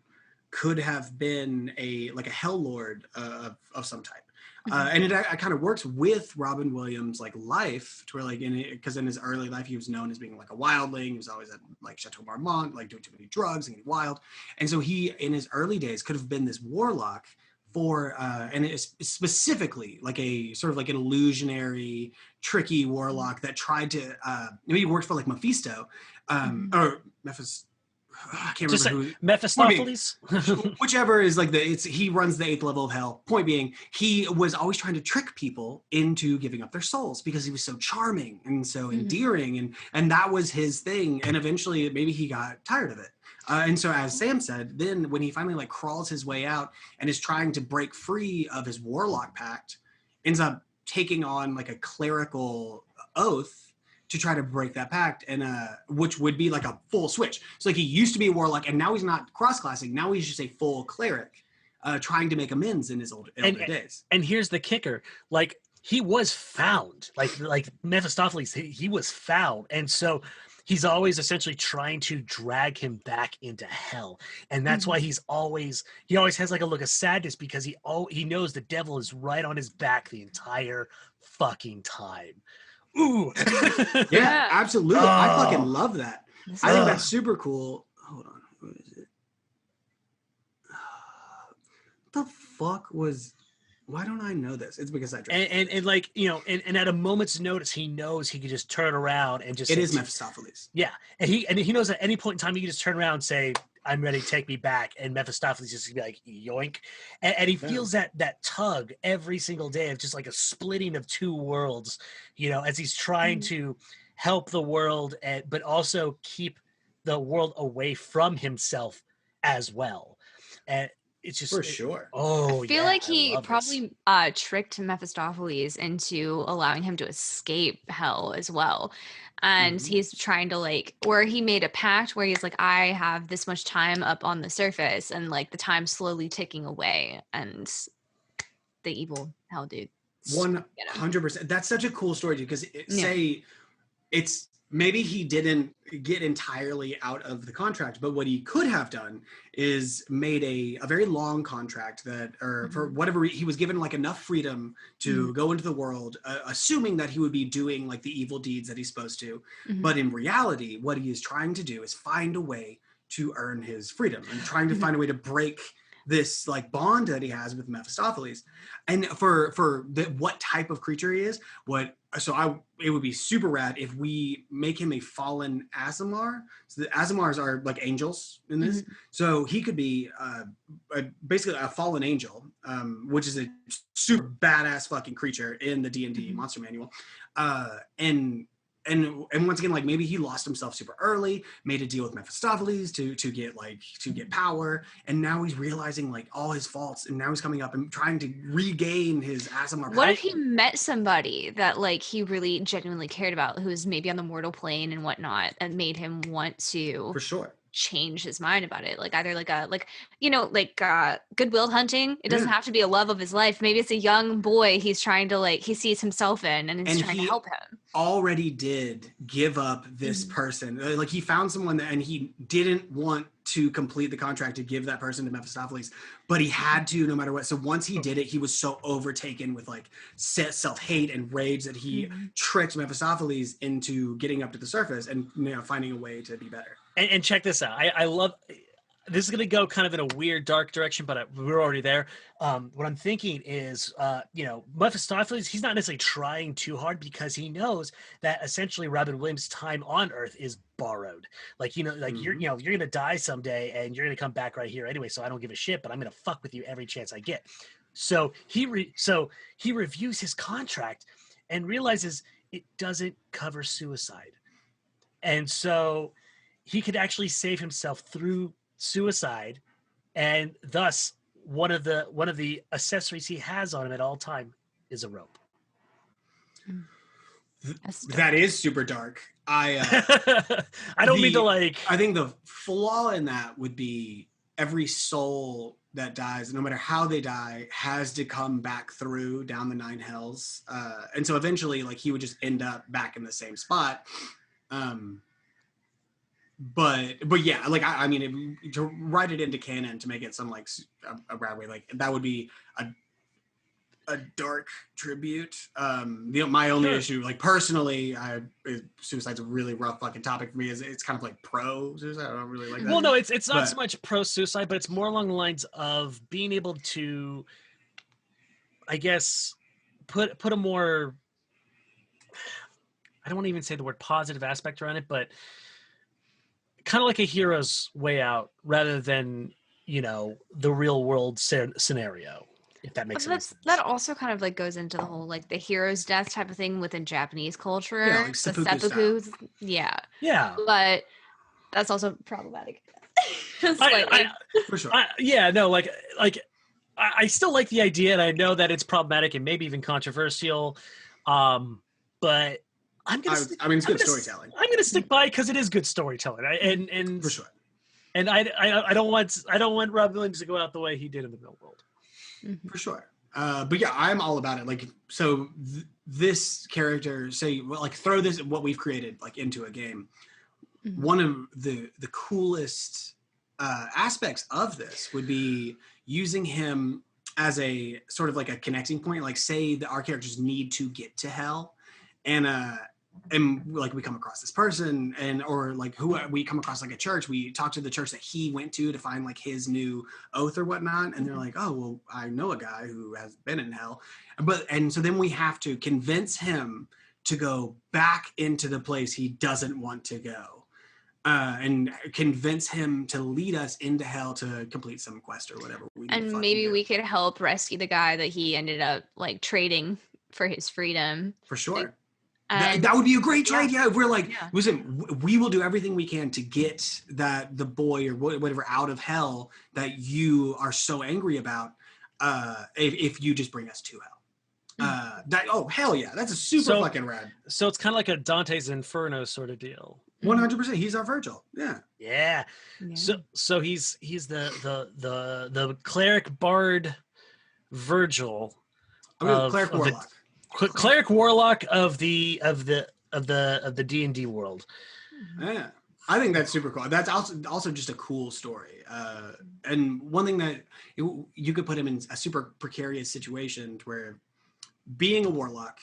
could have been a hell lord of some type. And it kind of works with Robin Williams' like life, to where like because in his early life he was known as being like a wildling. He was always at like Chateau Marmont, like doing too many drugs and getting wild. And so he in his early days could have been this warlock for and it's specifically like a sort of like an illusionary, tricky warlock that tried to maybe he worked for like Mephisto or Mephis. I can't Just remember who. Mephistopheles. Whichever is like he runs the 8th level of hell. Point being, he was always trying to trick people into giving up their souls because he was so charming and so endearing, and that was his thing. And eventually, maybe he got tired of it. And so, as Sam said, then when he finally like crawls his way out and is trying to break free of his warlock pact, ends up taking on like a clerical oath to try to break that pact, and which would be like a full switch. So like he used to be a warlock, and now he's not cross-classing. Now he's just a full cleric, trying to make amends in his older days. And here's the kicker: like he was found, like Mephistopheles, he was found, and so he's always essentially trying to drag him back into hell, and that's why he always has like a look of sadness, because he knows the devil is right on his back the entire fucking time. Ooh. Yeah, absolutely. I fucking love that. I think that's super cool. Hold on. What is it? What the fuck was... Why don't I know this? It's because I drank. And like, and at a moment's notice, he knows he could just turn around and just... It is Mephistopheles. Yeah. And he knows at any point in time, he can just turn around and say, I'm ready to take me back. And Mephistopheles just be like, yoink. And he feels that tug every single day of just like a splitting of two worlds, as he's trying to help the world, but also keep the world away from himself as well. And it's just... For sure. I feel like he probably tricked Mephistopheles into allowing him to escape hell as well. And he's trying to where he made a pact where he's like, I have this much time up on the surface, and like the time's slowly ticking away, and the evil hell dude. 100%. That's such a cool story, because it's maybe he didn't get entirely out of the contract, but what he could have done is made a very long contract for whatever he was given like enough freedom to go into the world, assuming that he would be doing like the evil deeds that he's supposed to. But in reality, what he is trying to do is find a way to earn his freedom and trying to find a way to break this like bond that he has with Mephistopheles. And for what type of creature he is, it would be super rad if we make him a fallen Aasimar. So the Aasimars are like angels in this. So he could be basically a fallen angel, which is a super badass fucking creature in the D&D monster manual. And once again, like maybe he lost himself super early, made a deal with Mephistopheles to get power, and now he's realizing like all his faults, and now he's coming up and trying to regain his Aasimar power. What if he met somebody that like he really genuinely cared about, who was maybe on the mortal plane and whatnot, and made him want to for sure change his mind about it? Like either goodwill hunting. It doesn't have to be a love of his life. Maybe it's a young boy he's trying to he sees himself in, and he's trying to help him. Already did give up this person. Like he found someone and he didn't want to complete the contract to give that person to Mephistopheles, but he had to no matter what. So once he did it, he was so overtaken with like self-hate and rage that he tricked Mephistopheles into getting up to the surface and finding a way to be better. And check this out. this is going to go kind of in a weird, dark direction, but we're already there. What I'm thinking is, Mephistopheles, he's not necessarily trying too hard because he knows that essentially Robin Williams' time on Earth is borrowed. Like, you're going to die someday and you're going to come back right here anyway. So I don't give a shit, but I'm going to fuck with you every chance I get. So he reviews his contract and realizes it doesn't cover suicide. And so he could actually save himself through suicide, and thus one of the accessories he has on him at all time is a rope. That is super dark. I don't mean to like. I think the flaw in that would be every soul that dies, no matter how they die, has to come back through down the 9 hells, and so eventually, like, he would just end up back in the same spot. But yeah, like, I mean, to write it into canon to make it some like a bad way, like, that would be a dark tribute. My only issue, like, personally, suicide's a really rough fucking topic for me. It's kind of like pro suicide. I don't really like that. Well, no, it's not so much pro suicide, but it's more along the lines of being able to, I guess, put a more, I don't want to even say the word positive aspect around it, but kind of like a hero's way out rather than, the real world scenario, if that makes sense. That also kind of like goes into the whole like the hero's death type of thing within Japanese culture. Yeah, like seppuku style. Yeah. Yeah. But that's also problematic. For sure. I still like the idea, and I know that it's problematic and maybe even controversial, but it's good storytelling. I'm going to stick by because it is good storytelling, and for sure. And I don't want Robin Williams to go out the way he did in the real world. For sure. But yeah, I'm all about it. Like, so this character, say, like, throw this, what we've created, like, into a game. Mm-hmm. One of the coolest aspects of this would be using him as a sort of like a connecting point. Like, say our characters need to get to hell, and like, we come across this person, or like, who we come across, like, a church, we talk to the church that he went to find like his new oath or whatnot, and they're like, oh, well, I know a guy who has been in hell, and so then we have to convince him to go back into the place he doesn't want to go, and convince him to lead us into hell to complete some quest or whatever. And maybe we could help rescue the guy that he ended up like trading for his freedom. For sure. That would be a great trade. Yeah, if we're like, listen, we will do everything we can to get the boy or whatever out of hell that you are so angry about, if you just bring us to hell. Hell yeah, that's a super fucking rad. So it's kind of like a Dante's Inferno sort of deal. 100%. He's our Virgil. Yeah. So he's the cleric bard Virgil. Cleric warlock. Cleric warlock of the D&D world. Yeah, I think that's super cool. That's also just a cool story. And one thing that you could put him in a super precarious situation where, being a warlock,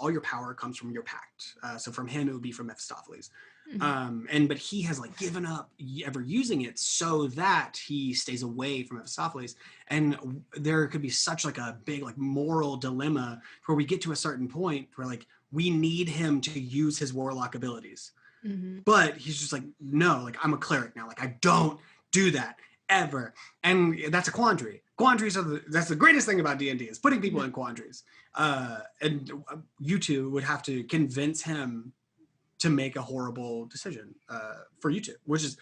all your power comes from your pact. So from him, it would be from Mephistopheles. Mm-hmm. But he has like given up ever using it so that he stays away from Mephistopheles. And there could be such like a big like moral dilemma where we get to a certain point where like we need him to use his warlock abilities. Mm-hmm. But he's just like, no, like, I'm a cleric now. Like, I don't do that ever. And that's a quandary. Quandaries that's the greatest thing about D&D, is putting people in quandaries. And you two would have to convince him to make a horrible decision for you two, which is,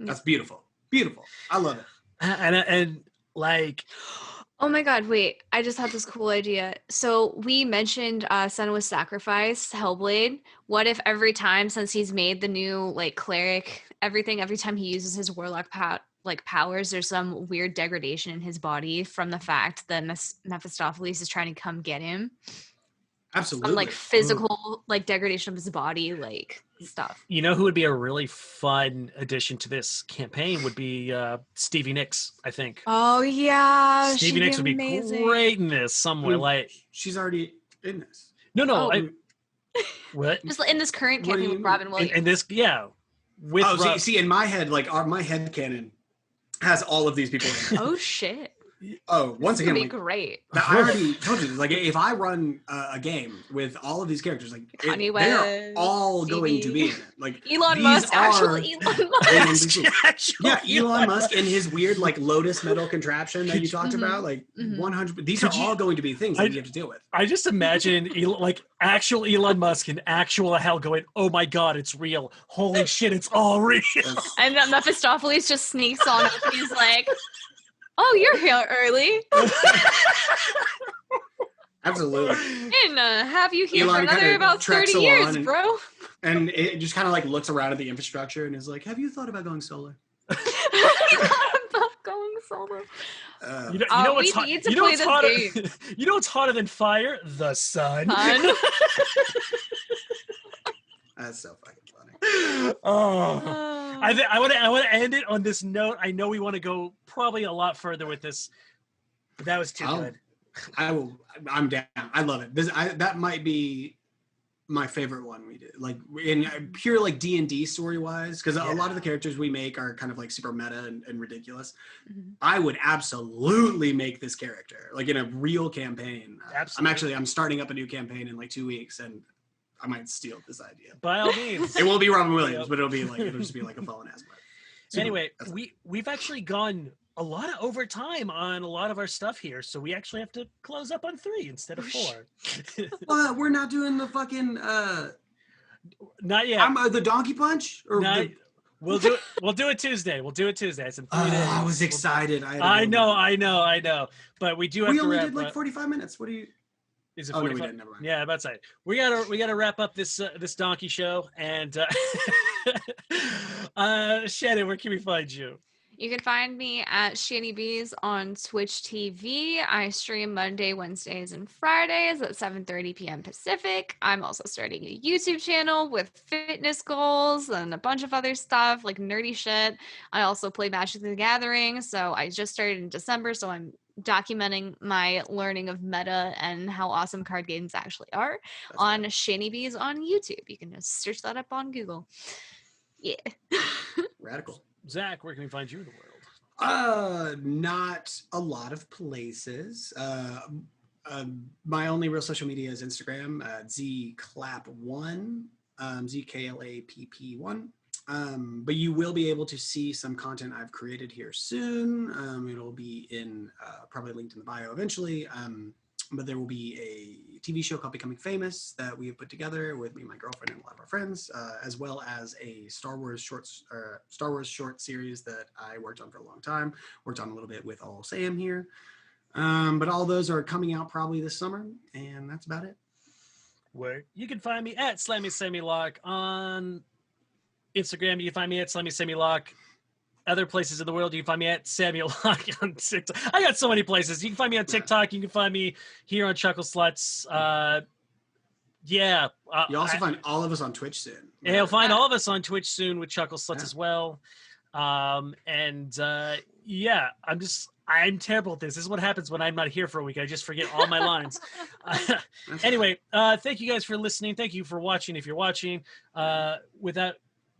that's beautiful. Beautiful. I love it. And like, oh my God, wait, I just had this cool idea. So we mentioned Son with Sacrifice, Hellblade. What if every time, since he's made the new like cleric, every time he uses his warlock powers, there's some weird degradation in his body from the fact that Mephistopheles is trying to come get him. Absolutely. Some, like, physical like degradation of his body, like stuff. You know who would be a really fun addition to this campaign would be Stevie Nicks, I think. Oh yeah, Stevie Nicks would be amazing. Great in this somewhere. Like, she's already in this. No. Oh. What? Just in this current campaign with Robin Williams. And this, yeah. With see, in my head, like my head canon, has all of these people in it. Oh shit. Oh, once This again, would be like, great. I already told you, like, if I run a game with all of these characters, like, Kanye they're West, all going to be in Phoebe. it. Like, Elon these Musk, actual are Elon in Musk. these- yeah, Elon Musk and his weird, like, lotus metal contraption that you talked Mhm. about, like, Mhm. 100. These Could are you- all going to be things that we have to deal with. I just imagine like actual Elon Musk in actual hell going, oh my god, it's real. Holy shit, it's all real. That's- And then Mephistopheles just sneaks on up and he's like, oh, you're here early. Absolutely. And have you here Elon for another kinda about tracks 30 along years, and- bro. And it just kind of like looks around at the infrastructure and is like, have you thought about going solar? He thought about going solo. You know what's we hot? need to You know play what's this hotter? game. You know what's hotter than fire? The sun. Fun. That's so fucking funny. Oh. I want to end it on this note. I know we want to go probably a lot further with this, but that was too good. I'm down. I love it. That might be my favorite one we did. Like in pure like D&D story wise, because a lot of the characters we make are kind of like super meta and ridiculous. Mhm. I would absolutely make this character like in a real campaign. Absolutely. I'm starting up a new campaign in like 2 weeks, and I might steal this idea. By all means. It won't be Robin Williams, but it'll just be like a fallen ass. Anyway, we've actually gone a lot of overtime on a lot of our stuff here, so we actually have to close up on 3 instead of 4. Well, we're not doing the fucking Not yet. the donkey punch or We'll do it. We'll do it Tuesday. It's in 3 days. I was excited. I know. But we do have We to only wrap did like up. 45 minutes. What do you? Is it Oh, no, 45? we didn't. Never mind. Yeah, about to say we gotta wrap up this this donkey show. And Shannon, where can we find you? You can find me at Shady Bees on Twitch TV. I stream Monday, Wednesdays, and Fridays at 7:30 p.m. Pacific. I'm also starting a YouTube channel with fitness goals and a bunch of other stuff like nerdy shit. I also play Magic the Gathering, so I just started in December, so I'm documenting my learning of meta and how awesome card games actually are on Shady Bees on YouTube. You can just search that up on Google. Yeah. Radical. Zach, where can we find you in the world? Not a lot of places. My only real social media is Instagram, zclap1, zklapp1. But you will be able to see some content I've created here soon. It'll be in probably linked in the bio eventually. But there will be a TV show called Becoming Famous that we have put together with me, my girlfriend, and a lot of our friends, as well as a Star Wars short series that I worked on for a long time. Worked on a little bit with All Sam here. But all those are coming out probably this summer, and that's about it. Where you can find me at SlammySammyLock on Instagram. You can find me at SlammySammyLock. Other places in the world, you can find me at Samuel Locke on TikTok. I got so many places. You can find me on TikTok. You can find me here on Chuckle Sluts. You also find all of us on Twitch soon. And you'll find all of us on Twitch soon with Chuckle Sluts as well. I'm terrible at this. This is what happens when I'm not here for a week. I just forget all my lines. Anyway, thank you guys for listening. Thank you for watching. If you're watching, without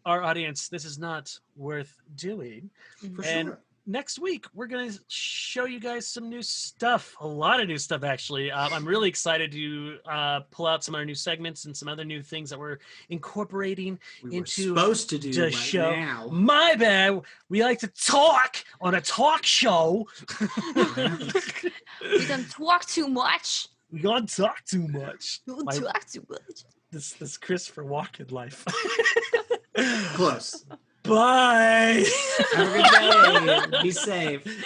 our audience, this is not worth doing. For and sure. Next week, we're going to show you guys some new stuff. A lot of new stuff, actually. I'm really excited to pull out some of our new segments and some other new things that we're incorporating into supposed to do the right show. now. My bad. We like to talk on a talk show. We done talk too much. We gonna talk too much. Talk too much. This Christopher Walken life. Close. Bye. Have a good day. Be safe.